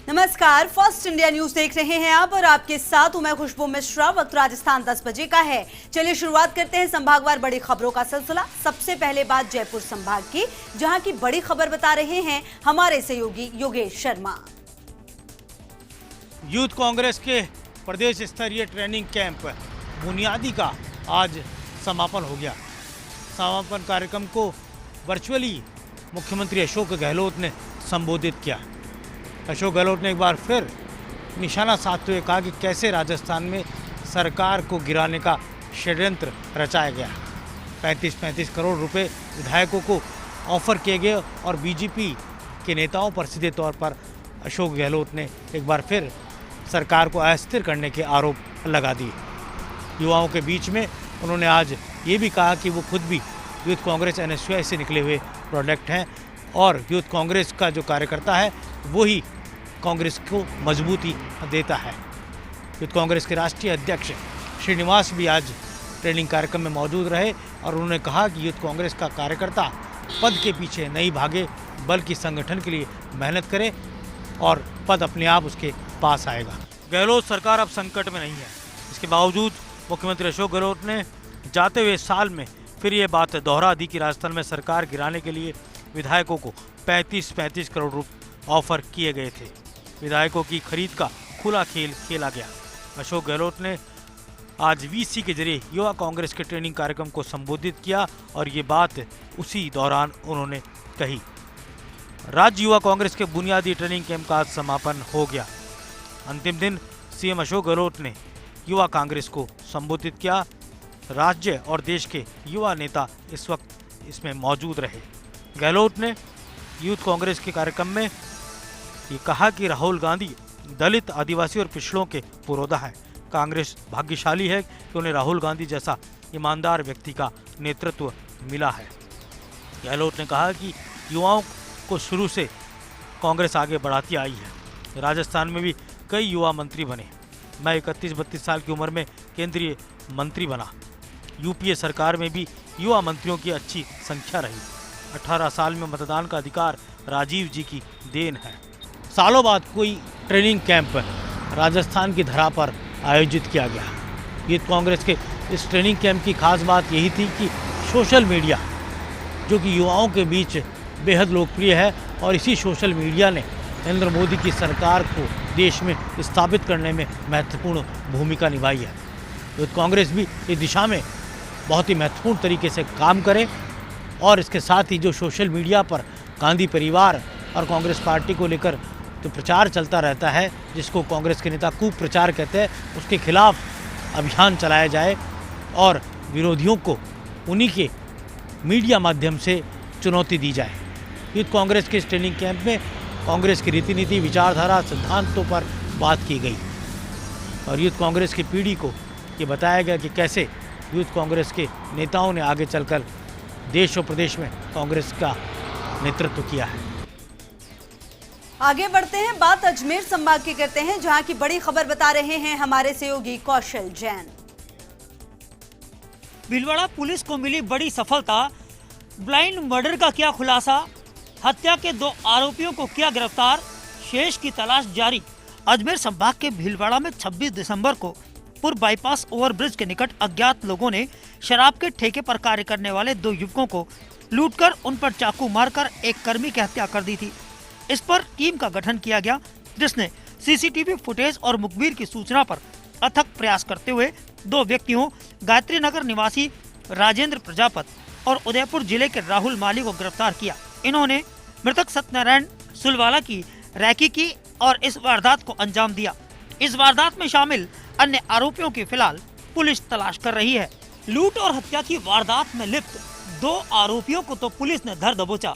नमस्कार, first India news देख रहे हैं आप और आपके साथ हूं मैं खुशबू मिश्रा। वक्त राजस्थान 10 बजे का है। चलिए शुरुआत करते हैं संभागवार बड़ी खबरों का सिलसिला। सबसे पहले बात जयपुर संभाग की, जहां की बड़ी खबर बता रहे हैं हमारे सहयोगी योगेश शर्मा। यूथ कांग्रेस के प्रदेश स्तरीय ट्रेनिंग कैंप बुनियादी का आज समापन हो गया। समापन कार्यक्रम को वर्चुअली मुख्यमंत्री अशोक गहलोत ने संबोधित किया। अशोक गहलोत ने एक बार फिर निशाना साधते हुए कहा कि कैसे राजस्थान में सरकार को गिराने का षड्यंत्र रचाया गया। 35 करोड़ रुपए विधायकों को ऑफर किए गए और बीजेपी के नेताओं पर सीधे तौर पर अशोक गहलोत ने एक बार फिर सरकार को अस्थिर करने के आरोप लगा दिए। युवाओं के बीच में उन्होंने आज ये भी कहा कि वो खुद भी यूथ कांग्रेस NSY से निकले हुए प्रोडक्ट हैं और यूथ कांग्रेस का जो कार्यकर्ता है वही कांग्रेस को मजबूती देता है। यूथ कांग्रेस के राष्ट्रीय अध्यक्ष श्रीनिवास भी आज ट्रेनिंग कार्यक्रम में मौजूद रहे और उन्होंने कहा कि यूथ कांग्रेस का कार्यकर्ता पद के पीछे नहीं भागे बल्कि संगठन के लिए मेहनत करे और पद अपने आप उसके पास आएगा। गहलोत सरकार अब संकट में नहीं है। इसके बावजूद मुख्यमंत्री अशोक गहलोत ने जाते हुए साल में फिर ये बात दोहरा दी कि राजस्थान में सरकार गिराने के लिए विधायकों को 35 करोड़ रुपए ऑफर किए गए थे। विधायकों की खरीद का खुला खेल खेला गया। अशोक गहलोत ने आज VC के जरिए युवा कांग्रेस के ट्रेनिंग कार्यक्रम को संबोधित किया और ये बात उसी दौरान उन्होंने कही। राज्य युवा कांग्रेस के बुनियादी ट्रेनिंग कैंप का आज समापन हो गया। अंतिम दिन CM अशोक गहलोत ने युवा कांग्रेस को संबोधित किया। राज्य और देश के युवा नेता इस वक्त इसमें मौजूद रहे। गहलोत ने यूथ कांग्रेस के कार्यक्रम में ये कहा कि राहुल गांधी दलित, आदिवासी और पिछड़ों के पुरोधा है। कांग्रेस भाग्यशाली है कि उन्हें राहुल गांधी जैसा ईमानदार व्यक्ति का नेतृत्व मिला है। गहलोत ने कहा कि युवाओं को शुरू से कांग्रेस आगे बढ़ाती आई है। राजस्थान में भी कई युवा मंत्री बने। मैं 31-32 साल की उम्र में केंद्रीय मंत्री बना। UPA सरकार में भी युवा मंत्रियों की अच्छी संख्या रही। 18 साल में मतदान का अधिकार राजीव जी की देन है। सालों बाद कोई ट्रेनिंग कैंप राजस्थान की धरा पर आयोजित किया गया। यूथ कांग्रेस के इस ट्रेनिंग कैंप की खास बात यही थी कि सोशल मीडिया जो कि युवाओं के बीच बेहद लोकप्रिय है और इसी सोशल मीडिया ने नरेंद्र मोदी की सरकार को देश में स्थापित करने में महत्वपूर्ण भूमिका निभाई है। यूथ कांग्रेस भी इस दिशा में बहुत ही महत्वपूर्ण तरीके से काम करे और इसके साथ ही जो सोशल मीडिया पर गांधी परिवार और कांग्रेस पार्टी को लेकर जो प्रचार चलता रहता है, जिसको कांग्रेस के नेता कुप्रचार कहते हैं, उसके खिलाफ अभियान चलाया जाए और विरोधियों को उन्हीं के मीडिया माध्यम से चुनौती दी जाए। यूथ कांग्रेस के इस ट्रेनिंग कैंप में कांग्रेस की रीति नीति, विचारधारा, सिद्धांतों पर बात की गई और यूथ कांग्रेस की पीढ़ी को ये बताया गया कि कैसे यूथ कांग्रेस के नेताओं ने आगे चलकर देश और प्रदेश में कांग्रेस का नेतृत्व किया है। आगे बढ़ते हैं, बात अजमेर संभाग की करते हैं, जहां की बड़ी खबर बता रहे हैं हमारे सहयोगी कौशल जैन। भीलवाड़ा पुलिस को मिली बड़ी सफलता। ब्लाइंड मर्डर का किया खुलासा। हत्या के 2 आरोपियों को किया गिरफ्तार। शेष की तलाश जारी। अजमेर संभाग के भीलवाड़ा में 26 दिसंबर को पूर्व बाईपास ओवरब्रिज के निकट अज्ञात लोगों ने शराब के ठेके पर कार्य करने वाले 2 युवकों को लूटकर उन पर चाकू मारकर एक कर्मी की हत्या कर दी थी। इस पर टीम का गठन किया गया, जिसने CCTV फुटेज और मुखबिर की सूचना पर अथक प्रयास करते हुए 2 व्यक्तियों गायत्री नगर निवासी राजेंद्र प्रजापत और उदयपुर जिले के राहुल माली को गिरफ्तार किया। इन्होंने मृतक सत्यनारायण सुलवाला की रैकी की और इस वारदात को अंजाम दिया। इस वारदात में शामिल अन्य आरोपियों की फिलहाल पुलिस तलाश कर रही है। लूट और हत्या की वारदात में लिप्त 2 आरोपियों को तो पुलिस ने धर दबोचा।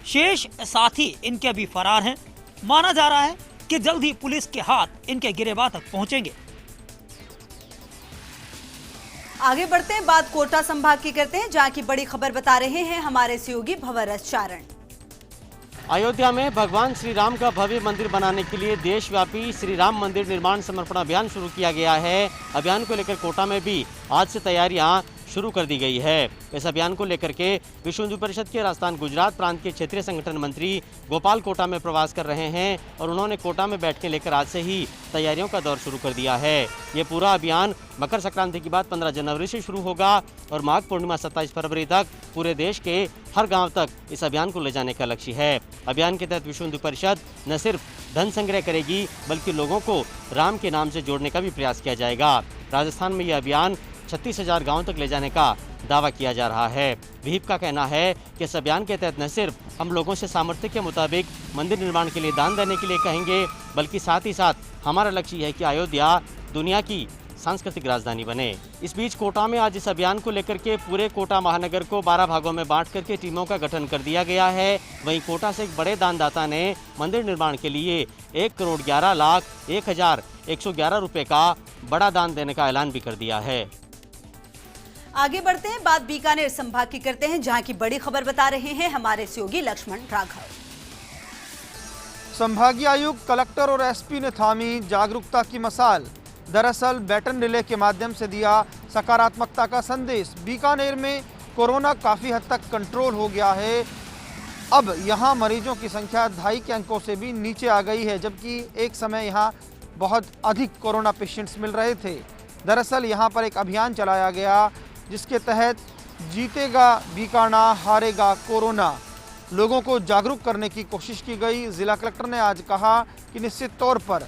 शेष साथी इनके अभी फरार हैं। माना जा रहा है कि जल्द ही पुलिस के हाथ इनके गिरफ्तार तक पहुंचेंगे। आगे बढ़ते हैं, बात कोटा संभाग की करते हैं, जहां की बड़ी खबर बता रहे हैं हमारे सहयोगी भंवरस चारण। अयोध्या में भगवान श्री राम का भव्य मंदिर बनाने के लिए देशव्यापी श्री राम मंदिर निर्माण समर्पण अभियान शुरू किया गया है। अभियान को लेकर कोटा में भी आज से तैयारियां शुरू कर दी गई है। इस अभियान को लेकर के विश्व हिंदू परिषद के राजस्थान गुजरात प्रांत के क्षेत्रीय संगठन मंत्री गोपाल कोटा में प्रवास कर रहे हैं और उन्होंने कोटा में बैठकें लेकर आज से ही तैयारियों का दौर शुरू कर दिया है। ये पूरा अभियान मकर संक्रांति के बाद 15 जनवरी से शुरू होगा और माघ पूर्णिमा 27 फरवरी तक पूरे देश के हर गांव तक इस अभियान को ले जाने का लक्ष्य है। अभियान के तहत विश्व हिंदू परिषद न सिर्फ धन संग्रह करेगी बल्कि लोगों को राम के नाम से जोड़ने का भी प्रयास किया जाएगा। राजस्थान में यह अभियान 36,000 गाँव तक ले जाने का दावा किया जा रहा है। विहिप का कहना है कि इस अभियान के तहत न सिर्फ हम लोगों से सामर्थ्य के मुताबिक मंदिर निर्माण के लिए दान देने के लिए कहेंगे बल्कि साथ ही साथ हमारा लक्ष्य है कि अयोध्या दुनिया की सांस्कृतिक राजधानी बने। इस बीच कोटा में आज इस अभियान को लेकर के पूरे कोटा महानगर को 12 भागों में बांट करके टीमों का गठन कर दिया गया है। वहीं कोटा से एक बड़े दानदाता ने मंदिर निर्माण के लिए 1,11,01,111 रुपए का बड़ा दान देने का ऐलान भी कर दिया है। आगे बढ़ते हैं, बात बीकानेर संभाग की करते हैं, जहां की बड़ी खबर बता रहे हैं हमारे सहयोगी लक्ष्मण राघव। संभागीय आयुक्त, कलेक्टर और एसपी ने थामी जागरूकता की मसाल। दरअसल बैटन रिले के माध्यम से दिया सकारात्मकता का संदेश। बीकानेर में कोरोना काफ़ी हद तक कंट्रोल हो गया है। अब यहाँ मरीजों की संख्या 2.5 के अंकों से भी नीचे आ गई है, जबकि एक समय यहाँ बहुत अधिक कोरोना पेशेंट्स मिल रहे थे। दरअसल यहाँ पर एक अभियान चलाया गया जिसके तहत जीतेगा बीकाना, हारेगा कोरोना, लोगों को जागरूक करने की कोशिश की गई। ज़िला कलेक्टर ने आज कहा कि निश्चित तौर पर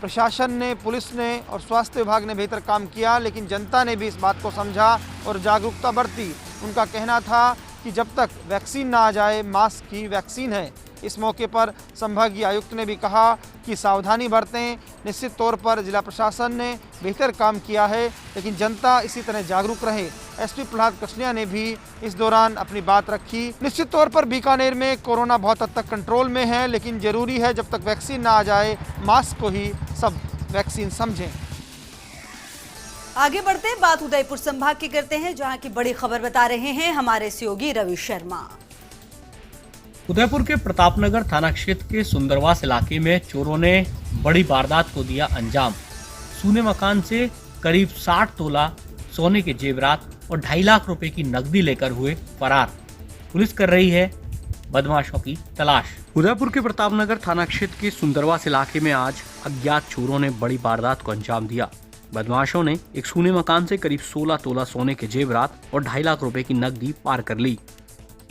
प्रशासन ने, पुलिस ने और स्वास्थ्य विभाग ने बेहतर काम किया, लेकिन जनता ने भी इस बात को समझा और जागरूकता बरती। उनका कहना था कि जब तक वैक्सीन ना आ जाए, मास्क की वैक्सीन है। इस मौके पर संभागीय आयुक्त ने भी कहा कि सावधानी बरतें। निश्चित तौर पर जिला प्रशासन ने बेहतर काम किया है, लेकिन जनता इसी तरह जागरूक रहे। एसपी प्रहलाद कशनिया ने भी इस दौरान अपनी बात रखी। निश्चित तौर पर बीकानेर में कोरोना बहुत हद तक कंट्रोल में है, लेकिन जरूरी है जब तक वैक्सीन ना आ जाए, मास्क को ही सब वैक्सीन समझें। आगे बढ़ते हैं, बात उदयपुर संभाग की करते हैं, जहां की बड़ी खबर बता रहे हैं हमारे सहयोगी रवि शर्मा। उदयपुर के प्रतापनगर थाना क्षेत्र के सुंदरवास इलाके में चोरों ने बड़ी वारदात को दिया अंजाम। सूने मकान से करीब 60 तोला सोने के जेवरात और 2.5 लाख रुपए की नकदी लेकर हुए फरार। पुलिस कर रही है बदमाशों की तलाश। उदयपुर के प्रतापनगर थाना क्षेत्र के सुंदरवास इलाके में आज अज्ञात चोरों ने बड़ी वारदात को अंजाम दिया। बदमाशों ने एक सूने मकान से करीब 16 तोला सोने के जेवरात और 2.5 लाख रुपए की नकदी पार कर ली।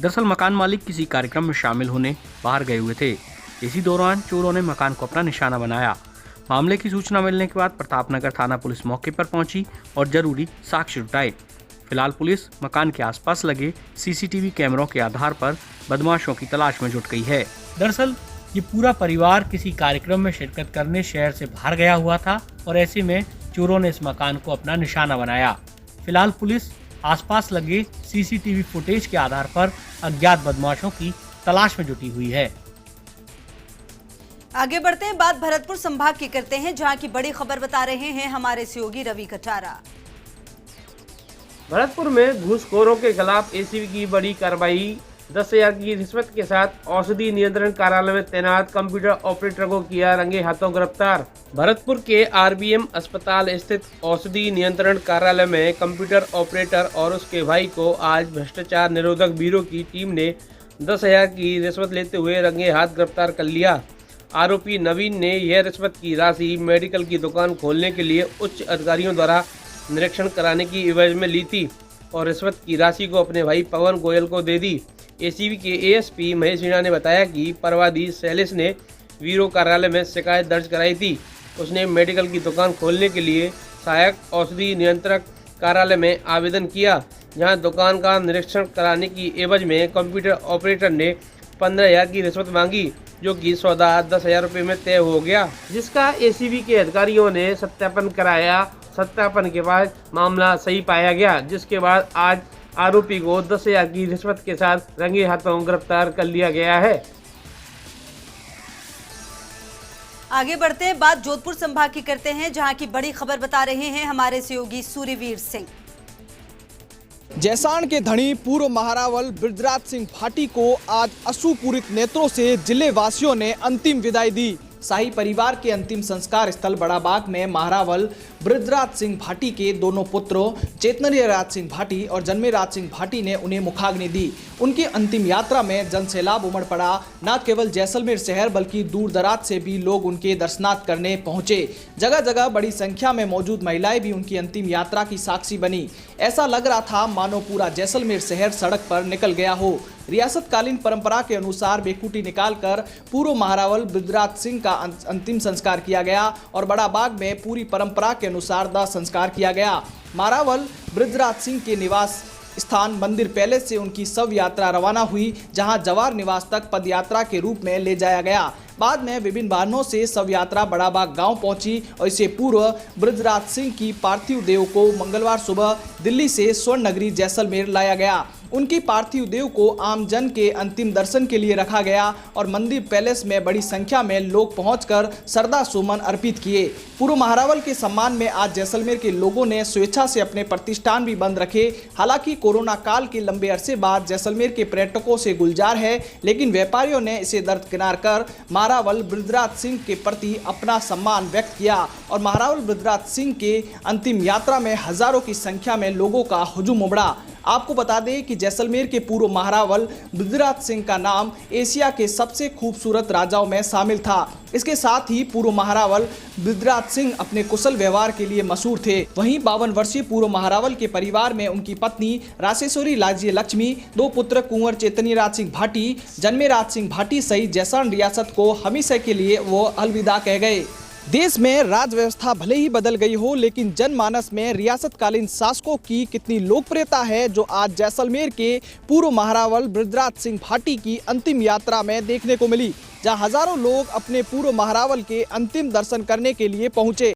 दरअसल मकान मालिक किसी कार्यक्रम में शामिल होने बाहर गए हुए थे। इसी दौरान चोरों ने मकान को अपना निशाना बनाया। मामले की सूचना मिलने के बाद प्रतापनगर थाना पुलिस मौके पर पहुंची और जरूरी साक्ष्य जुटाए। फिलहाल पुलिस मकान के आसपास लगे सीसीटीवी कैमरों के आधार पर बदमाशों की तलाश में जुट गई है। दरअसल ये पूरा परिवार किसी कार्यक्रम में शिरकत करने शहर से बाहर गया हुआ था और ऐसे में चोरों ने इस मकान को अपना निशाना बनाया। फिलहाल पुलिस आसपास लगे सीसीटीवी फुटेज के आधार पर अज्ञात बदमाशों की तलाश में जुटी हुई है। आगे बढ़ते हैं, बात भरतपुर संभाग की करते हैं, जहां की बड़ी खबर बता रहे हैं हमारे सहयोगी रवि कटारा। भरतपुर में घूसखोरों के खिलाफ एसीबी की बड़ी कार्रवाई। 10,000 की रिश्वत के साथ औषधि नियंत्रण कार्यालय में तैनात कंप्यूटर ऑपरेटर को किया रंगे हाथों गिरफ्तार। भरतपुर के आरबीएम अस्पताल स्थित औषधि नियंत्रण कार्यालय में कंप्यूटर ऑपरेटर और उसके भाई को आज भ्रष्टाचार निरोधक ब्यूरो की टीम ने 10,000 की रिश्वत लेते हुए रंगे हाथ गिरफ्तार कर लिया। आरोपी नवीन ने यह रिश्वत की राशि मेडिकल की दुकान खोलने के लिए उच्च अधिकारियों द्वारा निरीक्षण कराने की एवज में ली थी और रिश्वत की राशि को अपने भाई पवन गोयल को दे दी। एसीबी के एएसपी महेश मीणा ने बताया कि परवादी शैलेश ने वीरो कार्यालय में शिकायत दर्ज कराई थी। उसने मेडिकल की दुकान खोलने के लिए सहायक औषधि नियंत्रक कार्यालय में आवेदन किया, जहां दुकान का निरीक्षण कराने की एवज में कंप्यूटर ऑपरेटर ने 15,000 की रिश्वत मांगी, जो कि सौदा 10,000 रुपये में तय हो गया, जिसका एसीबी के अधिकारियों ने सत्यापन कराया। सत्यापन के बाद मामला सही पाया गया, जिसके बाद आज आरोपी को 10,000 की रिश्वत के साथ रंगे हाथों गिरफ्तार कर लिया गया है। आगे बढ़ते हैं, बात जोधपुर संभाग की करते हैं, जहां की बड़ी खबर बता रहे हैं हमारे सहयोगी सूर्यवीर सिंह। जैसान के धनी पूर्व महारावल बृजराज सिंह भाटी को आज अश्रुपूरित नेत्रों से जिले वासियों ने अंतिम विदाई दी। शाही परिवार के अंतिम संस्कार स्थल बड़ा बाग में महारावल बृजराज सिंह भाटी के दोनों पुत्रों चेतनर्य राज सिंह भाटी और जन्मे राज सिंह भाटी ने उन्हें मुखाग्नि दी। उनकी अंतिम यात्रा में जनसैलाब उमड़ पड़ा। न केवल जैसलमेर शहर बल्कि दूर दराज से भी लोग उनके दर्शनार्थ करने पहुंचे। जगह जगह बड़ी संख्या में मौजूद महिलाएं भी उनकी अंतिम यात्रा की साक्षी बनी। ऐसा लग रहा था मानो पूरा जैसलमेर शहर सड़क पर निकल गया हो। रियासतकालीन परंपरा के अनुसार बेकुटी निकालकर पूर्व महारावल बृजराज सिंह का अंतिम संस्कार किया गया और बड़ा बाग में पूरी परंपरा के अनुसार दाह संस्कार किया गया। महारावल बृजराज सिंह के निवास स्थान मंदिर पैलेस से उनकी शव यात्रा रवाना हुई, जहां जवार निवास तक पदयात्रा के रूप में ले जाया गया। बाद में विभिन्न वाहनों से शव यात्रा बड़ा बाग गांव पहुंची और इससे पूर्व बृजराज सिंह की पार्थिव देह को मंगलवार सुबह दिल्ली से स्वर्ण नगरी जैसलमेर लाया गया। उनकी पार्थिव देह को आम जन के अंतिम दर्शन के लिए रखा गया और मंदिर पैलेस में बड़ी संख्या में लोग पहुंचकर श्रद्धा सुमन अर्पित किए। पूर्व महारावल के सम्मान में आज जैसलमेर के लोगों ने स्वेच्छा से अपने प्रतिष्ठान भी बंद रखे। हालांकि कोरोना काल के लंबे अरसे बाद जैसलमेर के पर्यटकों से गुलजार है, लेकिन व्यापारियों ने इसे दरकिनार कर महारावल बृजराज सिंह के प्रति अपना सम्मान व्यक्त किया और महारावल बृजराज सिंह के अंतिम यात्रा में हजारों की संख्या में लोगों का हुजूम उमड़ा। आपको बता दें कि जैसलमेर के पूर्व महारावल बृजराज सिंह का नाम एशिया के सबसे खूबसूरत राजाओं में शामिल था। इसके साथ ही पूर्व महारावल बृजराज सिंह अपने कुशल व्यवहार के लिए मशहूर थे। वहीं 52 वर्षीय पूर्व महारावल के परिवार में उनकी पत्नी राजेश्वरी राज्य लक्ष्मी, 2 पुत्र कुंवर चेतनी राज सिंह भाटी, जन्मे राज सिंह भाटी सहित जैसलमेर रियासत को हमेशा के लिए वो अलविदा कह गए। देश में राज व्यवस्था भले ही बदल गई हो, लेकिन जनमानस में रियासतकालीन शासकों की कितनी लोकप्रियता है जो आज जैसलमेर के पूर्व महारावल बृजराज सिंह भाटी की अंतिम यात्रा में देखने को मिली, जहां हजारों लोग अपने पूर्व महारावल के अंतिम दर्शन करने के लिए पहुंचे।